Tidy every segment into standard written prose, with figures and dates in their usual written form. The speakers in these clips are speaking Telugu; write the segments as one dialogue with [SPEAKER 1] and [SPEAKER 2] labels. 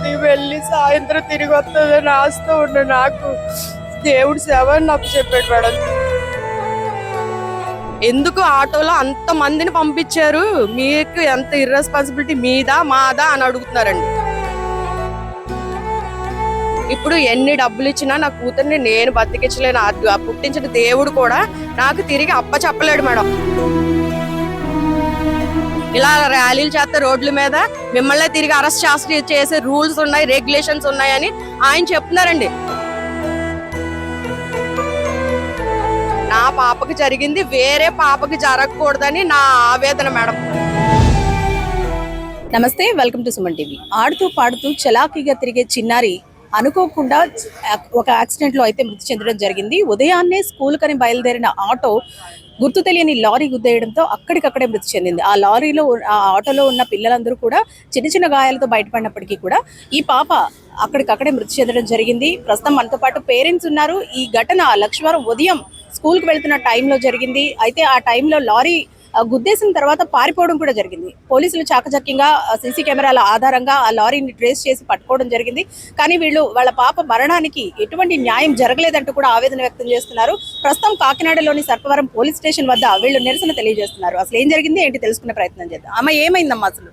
[SPEAKER 1] ఉదయం వెళ్ళి సాయంత్రం తిరిగి వస్తుందని ఆస్తూ ఉండే నాకు దేవుడు సేవ అని నాకు చెప్పాడు మేడం. ఎందుకు ఆటోలో అంత మందిని పంపించారు, మీకు ఎంత ఇర్రెస్పాన్సిబిలిటీ మీదా మాదా అని అడుగుతున్నారండి. ఇప్పుడు ఎన్ని డబ్బులు ఇచ్చినా నా కూతుర్ని నేను బతికించలేను. పుట్టించిన దేవుడు కూడా నాకు తిరిగి అప్ప చెప్పలేడు మేడం. ఇలా ర్యాలీలు చేస్తే రోడ్ల మీద మిమ్మల్ని తిరిగి అరెస్ట్ చేసే రూల్స్ ఉన్నాయి, రెగ్యులేషన్స్ ఉన్నాయని ఆయన చెప్తున్నారండి. నా పాపకి జరిగింది వేరే పాపకి జరగకూడదని నా ఆవేదన మేడం.
[SPEAKER 2] నమస్తే, వెల్కమ్ టు సుమన్ టీవీ. ఆడుతూ పాడుతూ చలాకీగా తిరిగే చిన్నారి అనుకోకుండా ఒక యాక్సిడెంట్ లో అయితే మృతి చెందడం జరిగింది. ఉదయాన్నే స్కూల్ కని బయలుదేరిన ఆటో గుర్తు తెలియని లారీ గుద్దేయడంతో అక్కడికక్కడే మృతి చెందింది. ఆ లారీలో ఆ ఆటోలో ఉన్న పిల్లలందరూ కూడా చిన్న చిన్న గాయాలతో బయటపడినప్పటికీ కూడా ఈ పాప అక్కడికక్కడే మృతి చెందడం జరిగింది. ప్రస్తుతం మనతో పాటు పేరెంట్స్ ఉన్నారు. ఈ ఘటన లక్ష్మీవారం ఉదయం స్కూల్కి వెళ్తున్న టైంలో జరిగింది. అయితే ఆ టైంలో లారీ గుద్దేసిన తర్వాత పారిపోవడం కూడా జరిగింది. పోలీసులు చాకచక్యంగా సీసీ కెమెరాల ఆధారంగా ఆ లారీని ట్రేస్ చేసి పట్టుకోవడం జరిగింది. కానీ వాళ్ళ పాప మరణానికి ఎటువంటి న్యాయం జరగలేదంటూ కూడా ఆవేదన వ్యక్తం చేస్తున్నారు. ప్రస్తుతం కాకినాడలోని సర్పవరం పోలీస్ స్టేషన్ వద్ద వీళ్ళు నిరసన తెలియజేస్తున్నారు. అసలు ఏం జరిగింది ఏంటి తెలుసుకునే ప్రయత్నం చేద్దాం. అమ్మ, ఏమైందమ్మా అసలు?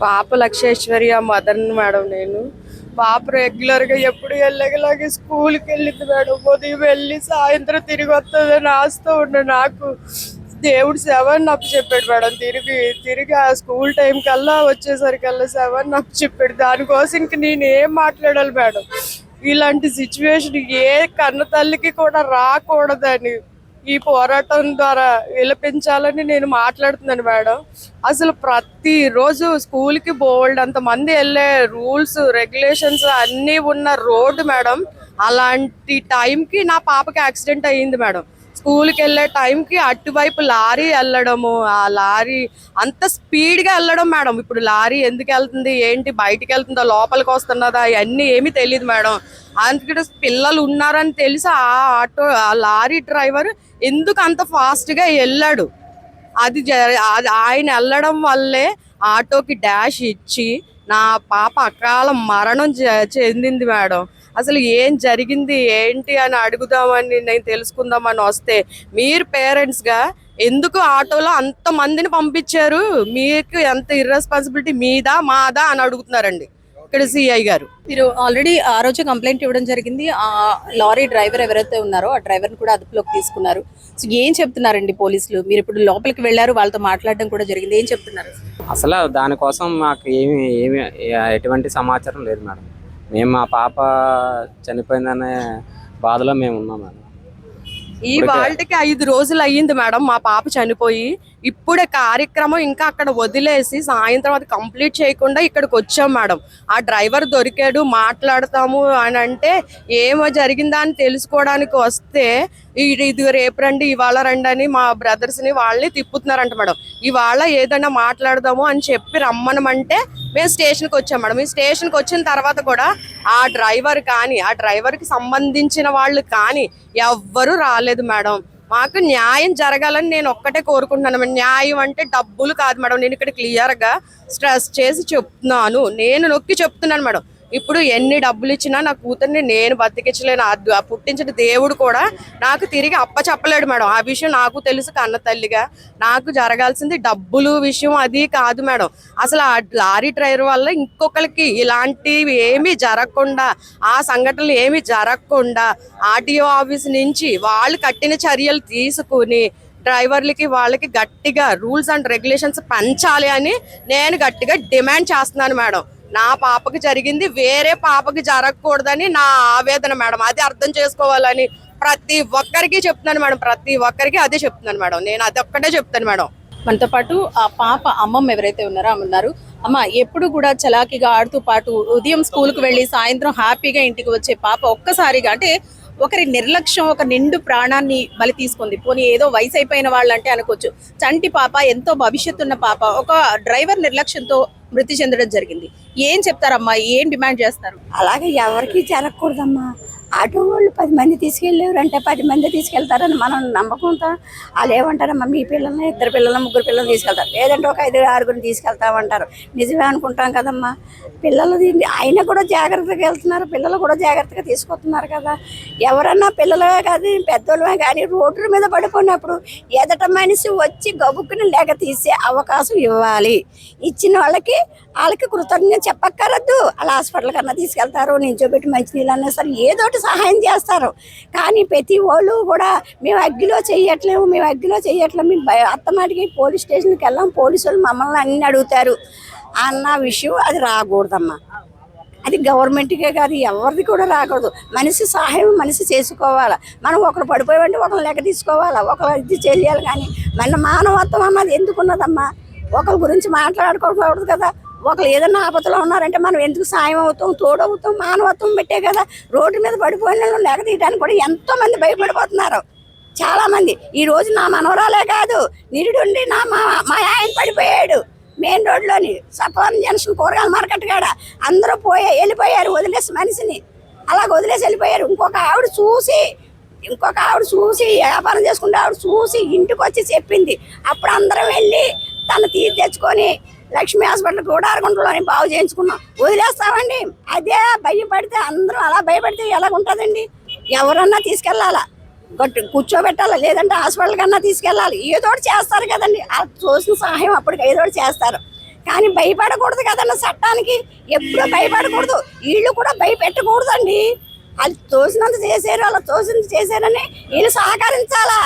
[SPEAKER 1] పాప లక్షేశ్వరి మదర్ మేడం. నేను పాప రెగ్యులర్ గా ఎప్పుడు వెళ్ళగలాగే స్కూల్కి వెళ్ళింది మేడం. ఉదయం వెళ్ళి సాయంత్రం తిరిగి వస్తుందని ఆస్తూ ఉండే నాకు దేవుడు సేవ అని నాకు చెప్పాడు మేడం. తిరిగి ఆ స్కూల్ టైం కల్లా వచ్చేసరికల్లా సేవ అని నాకు చెప్పాడు. దానికోసం ఇంక నేను ఏం మాట్లాడాలి మేడం. ఇలాంటి సిచ్యువేషన్ ఏ కన్న తల్లికి కూడా రాకూడదని ఈ పోరాటం ద్వారా విలపించాలని నేను మాట్లాడుతున్నాను మేడం. అసలు ప్రతిరోజు స్కూల్కి బోల్డ్ అంతమంది వెళ్ళే రూల్స్ రెగ్యులేషన్స్ అన్నీ ఉన్న రోడ్డు మేడం. అలాంటి టైంకి నా పాపకి యాక్సిడెంట్ అయ్యింది మేడం. స్కూల్కి వెళ్ళే టైంకి అటువైపు లారీ వెళ్ళడము, ఆ లారీ అంత స్పీడ్గా వెళ్ళడం మేడం. ఇప్పుడు లారీ ఎందుకు వెళ్తుంది ఏంటి, బయటికి వెళ్తుందా లోపలికి వస్తున్నదా అవన్నీ ఏమీ తెలియదు మేడం. అందుకే పిల్లలు ఉన్నారని తెలిసి ఆ లారీ డ్రైవర్ ఎందుకు అంత ఫాస్ట్గా వెళ్ళాడు. అది ఆయన వెళ్ళడం వల్లే ఆటోకి డాష్ ఇచ్చి నా పాప అకాల మరణం చెందింది మేడం. అసలు ఏం జరిగింది ఏంటి అని అడుగుదామని నేను తెలుసుకుందామని వస్తే మీరు పేరెంట్స్గా ఎందుకు ఆటోలో అంత మందిని పంపించారు, మీకు ఎంత ఇర్రెస్పాన్సిబిలిటీ మీదా మాదా అని అడుగుతున్నారండి ఇక్కడ సిఐ గారు.
[SPEAKER 2] మీరు ఆల్రెడీ ఆ రోజు కంప్లైంట్ ఇవ్వడం జరిగింది. ఆ లారీ డ్రైవర్ ఎవరైతే ఉన్నారో ఆ డ్రైవర్ని కూడా అదుపులోకి తీసుకున్నారు. సో ఏం చెప్తున్నారండి పోలీసులు? మీరు ఇప్పుడు లోపలికి వెళ్ళారు, వాళ్ళతో మాట్లాడడం కూడా జరిగింది. ఏం చెప్తున్నారు?
[SPEAKER 3] అసలు దానికోసం మాకు ఏమి ఎటువంటి సమాచారం లేదు మేడం. మేము మా పాప చనిపోయిందనే బాధలో మేము ఉన్నాం మేడం.
[SPEAKER 1] ఈ వాళ్ళకి 5 రోజులు అయ్యింది మేడం మా పాప చనిపోయి. ఇప్పుడే కార్యక్రమం ఇంకా అక్కడ వదిలేసి సాయంత్రం అది కంప్లీట్ చేయకుండా ఇక్కడికి వచ్చాం మేడం. ఆ డ్రైవర్ దొరికాడు, మాట్లాడతాము అని అంటే ఏమో జరిగిందా అని తెలుసుకోవడానికి వస్తే ఇది రేపు రండి ఇవాళ రండి అని మా బ్రదర్స్ని వాళ్ళని తిప్పుతున్నారంట మేడం. ఇవాళ ఏదైనా మాట్లాడదాము అని చెప్పి రమ్మనమంటే మేము స్టేషన్కి వచ్చాం మేడం. ఈ స్టేషన్కి వచ్చిన తర్వాత కూడా ఆ డ్రైవర్ కానీ ఆ డ్రైవర్కి సంబంధించిన వాళ్ళు కానీ ఎవ్వరూ రాలేదు మేడం. మాకు న్యాయం జరగాలని నేను ఒక్కటే కోరుకుంటున్నాను. న్యాయం అంటే డబ్బులు కాదు మేడం. నేను ఇక్కడ క్లియర్గా స్ట్రెస్ చేసి చెప్తున్నాను, నేను నొక్కి చెప్తున్నాను మేడం. ఇప్పుడు ఎన్ని డబ్బులు ఇచ్చినా నా కూతుర్ని నేను బతికించలేను. పుట్టించిన దేవుడు కూడా నాకు తిరిగి అప్ప చెప్పలేడు మేడం. ఆ విషయం నాకు తెలుసు కన్న తల్లిగా. నాకు జరగాల్సింది డబ్బులు విషయం అది కాదు మేడం. అసలు ఆ లారీ డ్రైవర్ వల్ల ఇంకొకరికి ఇలాంటివి ఏమీ జరగకుండా, ఆ సంఘటనలు ఏమీ జరగకుండా ఆర్టీఓ ఆఫీస్ నుంచి వాళ్ళు కట్టిన చర్యలు తీసుకుని డ్రైవర్లకి వాళ్ళకి గట్టిగా రూల్స్ అండ్ రెగ్యులేషన్స్ పెంచాలి అని నేను గట్టిగా డిమాండ్ చేస్తున్నాను మేడం. నా పాపకి జరిగింది వేరే పాపకి జరగకూడదని నా ఆవేదన మేడం. అది అర్థం చేసుకోవాలని ప్రతి ఒక్కరికి చెప్తున్నాను మేడం. ప్రతి ఒక్కరికి అదే చెప్తున్నాను మేడం. నేను అది ఒక్కటే చెప్తాను మేడం.
[SPEAKER 2] మనతో పాటు ఆ పాప అమ్మమ్మ ఎవరైతే ఉన్నారో ఆమె ఉన్నారు. అమ్మ, ఎప్పుడు కూడా చలాకీగా ఆడుతూ పాటు ఉదయం స్కూల్కి వెళ్ళి సాయంత్రం హ్యాపీగా ఇంటికి వచ్చే పాప ఒక్కసారిగా అంటే ఒకరి నిర్లక్ష్యం ఒక నిండు ప్రాణాన్ని బలి తీసుకుంది. పోనీ ఏదో వయసు అయిపోయిన వాళ్ళంటే అనుకోవచ్చు. చంటి పాప, ఎంతో భవిష్యత్తు ఉన్న పాప ఒక డ్రైవర్ నిర్లక్ష్యంతో మృతి చెందడం జరిగింది. ఏం చెప్తారమ్మా? ఏం డిమాండ్ చేస్తారు?
[SPEAKER 4] అలాగే ఎవరికి జరగకూడదమ్మా. ఆటో వాళ్ళు 10 మంది తీసుకెళ్ళారు అంటే 10 మంది తీసుకెళ్తారని మనం నమ్మకంతో వాళ్ళు ఏమంటారమ్మా మీ పిల్లల్ని 2 పిల్లలు 3 పిల్లలు తీసుకెళ్తారు, లేదంటే ఒక 5 6 తీసుకెళ్తామంటారు. నిజమే అనుకుంటాం కదమ్మా. పిల్లలు ఆయన కూడా జాగ్రత్తగా వెళ్తున్నారు, పిల్లలు కూడా జాగ్రత్తగా తీసుకొస్తున్నారు కదా. ఎవరన్నా పిల్లలే కాదు పెద్దోళ్ళమే కానీ రోడ్ల మీద పడిపోయినప్పుడు ఎదట మనిషి వచ్చి గబుక్కుని లేక తీసే అవకాశం ఇవ్వాలి. ఇచ్చిన వాళ్ళకి కృతజ్ఞత చెప్పక్కరద్దు. వాళ్ళ హాస్పిటల్ కన్నా తీసుకెళ్తారు, నించోబెట్టి మంచినీళ్ళు అన్నా సరే ఏదోటి సహాయం చేస్తారు. కానీ ప్రతి వాళ్ళు కూడా మేము అగ్గిలో చెయ్యట్లేము మేము అత్తమాటికి పోలీస్ స్టేషన్కి వెళ్ళాం, పోలీసు వాళ్ళు మమ్మల్ని అన్ని అడుగుతారు అన్న విషయం అది రాకూడదమ్మా. అది గవర్నమెంట్కే కాదు ఎవరిది కూడా రాకూడదు. మనిషి సహాయం మనిషి చేసుకోవాలి. మనం ఒకరు పడిపోయామంటే ఒకరు లెక్క తీసుకోవాలా, ఒకరు ఇది చేయాలి. కానీ మన మానవత్వం అన్నది ఎందుకున్నదమ్మా? ఒకరి గురించి మాట్లాడుకోకూడదు కదా. ఒకరు ఏదైనా ఆపదలో ఉన్నారంటే మనం ఎందుకు సాయం అవుతాం, తోడవుతాం, మానవత్వం పెట్టే కదా. రోడ్డు మీద పడిపోయిన లెక్క తీయడానికి కూడా ఎంతో మంది భయపడిపోతున్నారు. చాలా మంది ఈ రోజు నా మనవరాలే కాదు నిరుడుండి మా ఆయన పడిపోయాడు మెయిన్ రోడ్లోని సపవరం జంక్షన్ కూరగాయల మార్కెట్ కాడ. అందరూ వెళ్ళిపోయారు వదిలేసి మనిషిని అలాగ వదిలేసి వెళ్ళిపోయారు. ఇంకొక ఆవిడ చూసి వ్యాపారం చేసుకుంటే ఆవిడ చూసి ఇంటికి వచ్చి చెప్పింది. అప్పుడు అందరం వెళ్ళి తను తెచ్చుకొని లక్ష్మీ హాస్పిటల్ గూడారగుంటలోని బాగు చేయించుకున్నాం. వదిలేస్తామండి? అదే భయపడితే అందరూ అలా భయపడితే ఎలాగుంటుందండి? ఎవరన్నా తీసుకెళ్ళాలా, కూర్చోబెట్టాలా, లేదంటే హాస్పిటల్ కన్నా తీసుకెళ్ళాలి. ఏదోటి చేస్తారు కదండి, ఆ చూసిన సహాయం అప్పటికి ఏదోటి చేస్తారు. కానీ భయపడకూడదు కదండి చట్టానికి, ఎప్పుడూ భయపడకూడదు. వీళ్ళు కూడా భయపెట్టకూడదండి. వాళ్ళు తోసినంత చేశారు, అలా తోసినంత చేశారని వీళ్ళు సహకరించాలా.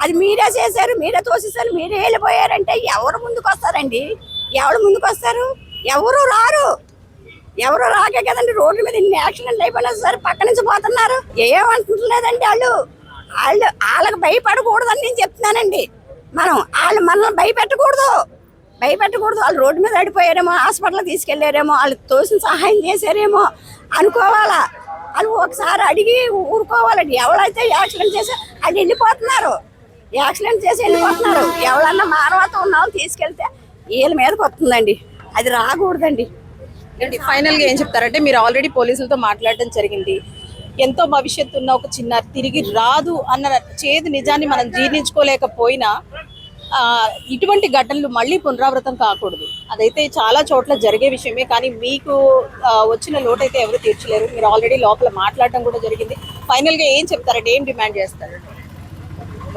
[SPEAKER 4] అది మీరే చేశారు, మీరే తోసేశారు, మీరే వెళ్ళిపోయారంటే ఎవరు ముందుకు వస్తారండి? ఎవరు ముందుకు వస్తారు? ఎవరు రాకే కదండి. రోడ్డు మీద ఇన్ని యాక్సిడెంట్లు అయిపోయినా సరే పక్క నుంచి పోతున్నారు. ఏమంటలేదండి వాళ్ళకి భయపడకూడదని నేను చెప్తున్నానండి. మనల్ని భయపెట్టకూడదు. వాళ్ళు రోడ్డు మీద పడిపోయారేమో, హాస్పిటల్ తీసుకెళ్లారేమో, వాళ్ళకి తోసిన సహాయం చేశారేమో అనుకోవాలా. వాళ్ళు ఒకసారి అడిగి ఊరుకోవాలండి. ఎవరైతే యాక్సిడెంట్ చేసి వాళ్ళు వెళ్ళిపోతున్నారు, ఎవరన్నా మానవత్వం ఉన్న వాళ్ళు తీసుకెళ్తే వీళ్ళ మీదకి వస్తుందండి. అది రాకూడదండి.
[SPEAKER 2] ఫైనల్ గా ఏం చెప్తారంటే, మీరు ఆల్రెడీ పోలీసులతో మాట్లాడడం జరిగింది. ఎంతో భవిష్యత్తు ఉన్న ఒక చిన్న తిరిగి రాదు అన్న చేదు నిజాన్ని మనం జీర్ణించుకోలేకపోయినా ఇటువంటి ఘటనలు మళ్ళీ పునరావృతం కాకూడదు. అదైతే చాలా చోట్ల జరిగే విషయమే. కానీ మీకు వచ్చిన లోటు అయితే ఎవరు తీర్చలేరు. మీరు ఆల్రెడీ లోపల మాట్లాడడం కూడా జరిగింది. ఫైనల్ గా ఏం చెప్తారంటే, ఏం డిమాండ్ చేస్తారు?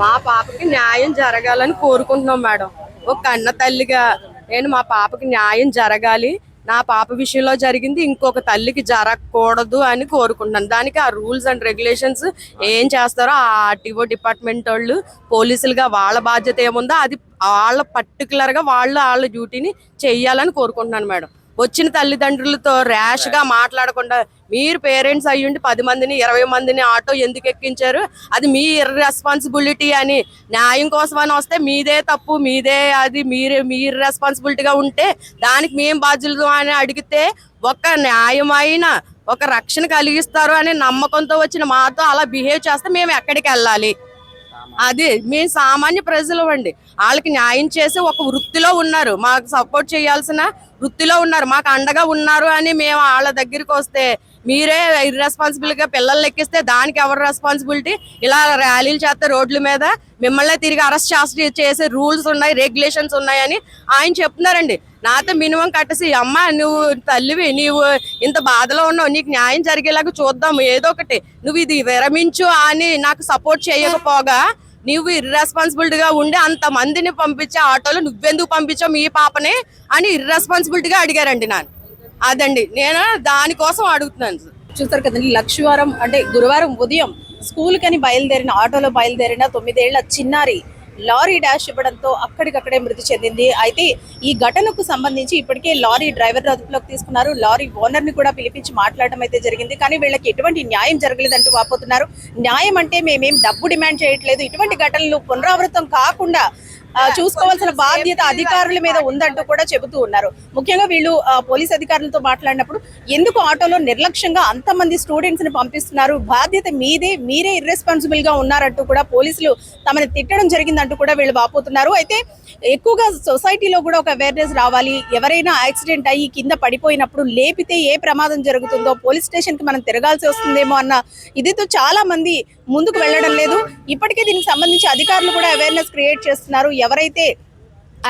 [SPEAKER 1] మా పాపకి న్యాయం జరగాలని కోరుకుంటున్నాం మేడం. ఒక కన్న తల్లిగా నేను మా పాపకి న్యాయం జరగాలి, నా పాప విషయంలో జరిగింది ఇంకొక తల్లికి జరగకూడదు అని కోరుకుంటున్నాను. దానికి ఆ రూల్స్ అండ్ రెగ్యులేషన్స్ ఏం చేస్తారో ఆ ఆర్టీఓ డిపార్ట్మెంట్ వాళ్ళు పోలీసులుగా వాళ్ళ బాధ్యత ఏముందో అది వాళ్ళ పర్టికులర్గా వాళ్ళ డ్యూటీని చెయ్యాలని కోరుకుంటున్నాను మేడం. వచ్చిన తల్లిదండ్రులతో ర్యాష్ గా మాట్లాడకుండా, మీరు పేరెంట్స్ అయ్యుండి 10 మందిని 20 మందిని ఆటో ఎందుకు ఎక్కించారు, అది మీ ఇర్రెస్పాన్సిబిలిటీ అని, న్యాయం కోసం అని వస్తే మీదే తప్పు, మీదే అది మీ ఇర్రెస్పాన్సిబిలిటీగా ఉంటే దానికి మేము బాధ్యులు అని అడిగితే ఒక న్యాయమైన ఒక రక్షణ కలిగిస్తారు అనే నమ్మకంతో వచ్చిన మాతో అలా బిహేవ్ చేస్తే మేము ఎక్కడికి వెళ్ళాలి? అది మేము సామాన్య ప్రజలు అండి. వాళ్ళకి న్యాయం చేసి ఒక వృత్తిలో ఉన్నారు, మాకు సపోర్ట్ చేయాల్సిన వృత్తిలో ఉన్నారు, మాకు అండగా ఉన్నారు అని మేము వాళ్ళ దగ్గరికి వస్తే మీరే ఇర్రెస్పాన్సిబుల్ గా పిల్లల్ని ఎక్కిస్తే దానికి ఎవరు రెస్పాన్సిబిలిటీ? ఇలా ర్యాలీలు చేస్తే రోడ్ల మీద మిమ్మల్ని తిరిగి అరెస్ట్ చేసే రూల్స్ ఉన్నాయి, రెగ్యులేషన్స్ ఉన్నాయని ఆయన చెప్తున్నారండి. నాతో మినిమం కట్టేసి, అమ్మ నువ్వు తల్లివి, నీవు ఇంత బాధలో ఉన్నావు, నీకు న్యాయం జరిగేలాగా చూద్దాం ఏదో ఒకటి, నువ్వు ఇది విరమించు అని నాకు సపోర్ట్ చేయకపోగా నువ్వు ఇర్రెస్పాన్సిబిలిటీగా ఉండి అంత మందిని పంపించే ఆటోలో నువ్వెందుకు పంపించావు మీ పాపని అని ఇర్రెస్పాన్సిబిలిటీగా అడిగారండి. అదండి నేను దానికోసం అడుగుతున్నాను.
[SPEAKER 2] చూస్తారు కదండి, లక్షవారం అంటే గురువారం ఉదయం స్కూల్ కని బయలుదేరిన ఆటోలో బయలుదేరిన 9 ఏళ్ల చిన్నారి లారీ డాష్ ఇవ్వడంతో అక్కడికక్కడే మృతి చెందింది. అయితే ఈ ఘటనకు సంబంధించి ఇప్పటికే లారీ డ్రైవర్ అదుపులోకి తీసుకున్నారు, లారీ ఓనర్ ని కూడా పిలిపించి మాట్లాడడం అయితే జరిగింది. కానీ వీళ్ళకి ఎటువంటి న్యాయం జరగలేదంటూ వాపోతున్నారు. న్యాయం అంటే మేమేం డబ్బు డిమాండ్ చేయట్లేదు, ఇటువంటి ఘటనలు పునరావృతం కాకుండా చూసుకోవాల్సిన బాధ్యత అధికారుల మీద ఉందంటూ కూడా చెబుతూ ఉన్నారు. ముఖ్యంగా వీళ్ళు పోలీస్ అధికారులతో మాట్లాడినప్పుడు ఎందుకు ఆటోలో నిర్లక్ష్యంగా అంతమంది స్టూడెంట్స్ ని పంపిస్తున్నారు, బాధ్యత మీరే ఇర్రెస్పాన్సిబుల్ గా ఉన్నారంటూ కూడా పోలీసులు తమని తిట్టడం జరిగిందంటూ కూడా వీళ్ళు వాపోతున్నారు. అయితే ఎక్కువగా సొసైటీలో కూడా ఒక అవేర్నెస్ రావాలి. ఎవరైనా యాక్సిడెంట్ అయ్యి కింద పడిపోయినప్పుడు లేపితే ఏ ప్రమాదం జరుగుతుందో, పోలీస్ స్టేషన్ కి మనం తిరగాల్సి వస్తుందేమో అన్న ఇదితో చాలా మంది ముందుకు వెళ్ళడం లేదు. ఇప్పటికే దీనికి సంబంధించి అధికారులు కూడా అవేర్నెస్ క్రియేట్ చేస్తున్నారు. ఎవరైతే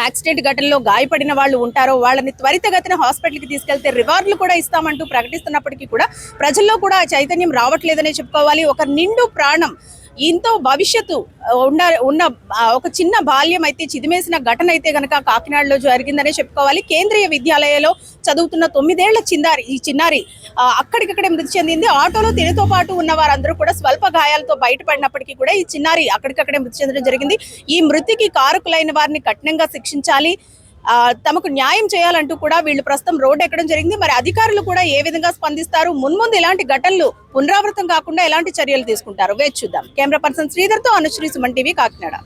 [SPEAKER 2] యాక్సిడెంట్ ఘటనలో గాయపడిన వాళ్ళు ఉంటారో వాళ్ళని త్వరితగతిన హాస్పిటల్కి తీసుకెళ్తే రివార్డులు కూడా ఇస్తామంటూ ప్రకటిస్తున్నప్పటికీ కూడా ప్రజల్లో కూడా ఆ చైతన్యం రావట్లేదనే చెప్పుకోవాలి. ఒక నిండు ప్రాణం, ఎంతో భవిష్యత్తు ఉన్న ఒక చిన్న బాల్యం అయితే చిదిమేసిన ఘటన అయితే గనక కాకినాడలో జరిగిందనే చెప్పుకోవాలి. కేంద్రీయ విద్యాలయంలో చదువుతున్న 9 ఏళ్ల చిన్నారి అక్కడికక్కడే మృతి చెందింది. ఆటోలో తినతో పాటు ఉన్న వారందరూ కూడా స్వల్ప గాయాలతో బయటపడినప్పటికీ కూడా ఈ చిన్నారి అక్కడికక్కడే మృతి చెందడం జరిగింది. ఈ మృతికి కారకులైన వారిని కఠినంగా శిక్షించాలి, తమకు న్యాయం చేయాలంటూ కూడా వీళ్ళు ప్రస్తుతం రోడ్డు ఎక్కడం జరిగింది. మరి అధికారులు కూడా ఏ విధంగా స్పందిస్తారు, మున్ముందు ఇలాంటి ఘటనలు పునరావృతం కాకుండా ఎలాంటి చర్యలు తీసుకుంటారు వేచి చూద్దాం. కెమెరా పర్సన్ శ్రీధర్తో అనుశ్రీ, సుమన్ టీవీ, కాకినాడ.